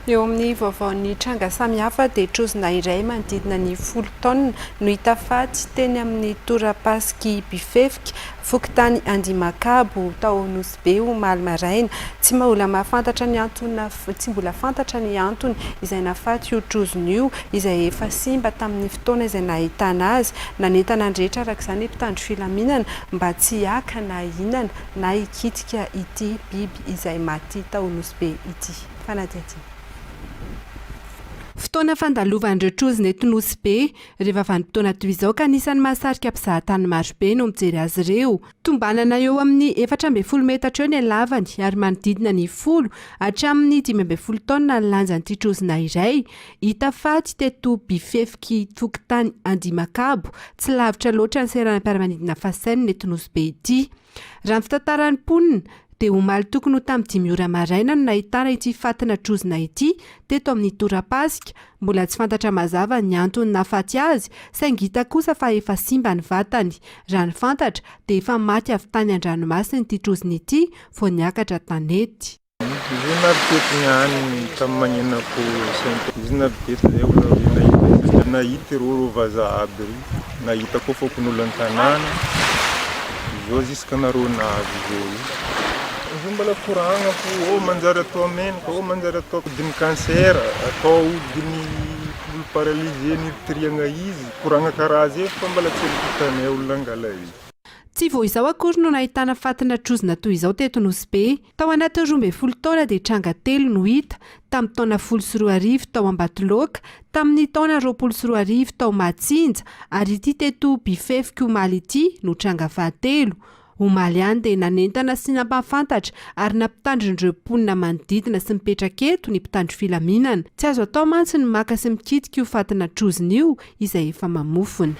Eo amin'ny vaovaon'ny tranga samihafa dia trozona iray manodidina ny 10 taona no hita faty teny amin'ny tora-pasika bifefika fokontany andimakabo tao Nosy Be omaly maraina. Tsy mbola mahafantatra ny antony izay nahafaty io trozona io izay efa simba tamin'ny fotoana izay nahitana azy. Nanentana andrehetra araka izany mpitandro filaminana mba tsy haka na hihinana na hikitika ity biby izay maty tao Nosy Be ity. Fanadihadiana. Fotoana fandalovan'ireo trozona eto Nosy Be rehefa vanim-potoana toy izao ka anisan'ny mahasarika mpizahatany maro be no mijery azy ireo. Tombanana eo amin'ny 14 metatra eo ny halavany ary manodidina ny 10 hatramin'ny 15 taona ny lanjan'ity trozona iray. Hita faty teto bifefika fokontany andimakabo, tsy lavitra loatra ny seranam-piaramanidina Fasainy eto Nosy Be ity. Raha ny fitantaran'ny mponina dia omaly tokony ho tamin'ny 5 ora maraina no nahitana ity fatina trozona ity teto amin'ny tora-pasika. Mbola tsy fantatra mazava ny antony nahafaty azy, saingy hita kosa fa efa simba ny vatany. Raha ny fantatra dia efa maty avy tany an-dranomasina ity trozona ity vao niakatra tanety. Izy navitety niany tamin'ny magnenako izy navitety zay olona nahita ireo vazaha aby ry nahita koa fokon'olo an-tanàna izao ziska narona avy zao. Izy mbola koragna fo manjary atao menaka manjary atao diny kansera atao diny paralysé nitriagna izy koragna karaha zay fa mbola tsy hitanay olona angala izy. Tsy vao izao akory no nahitana fatina trozona toy izao teto Nosy Be. Tao anaty 12 taona dia tranga 3 no hita, tamin'ny taona 14 tao Ambatoloka, tamin'ny taona 24 tao Matsinja ary ity teto bifefika omaly ity no tranga 7. Omaly ihany dia nanentana sy nampafantatra ary nampitandrindreo mponina manodidina sy mipetraka eto ny mpitandro filaminana. Tsy azo atao mantsy ny maka sy mikitika io fatina trozona io izay efa mamofona.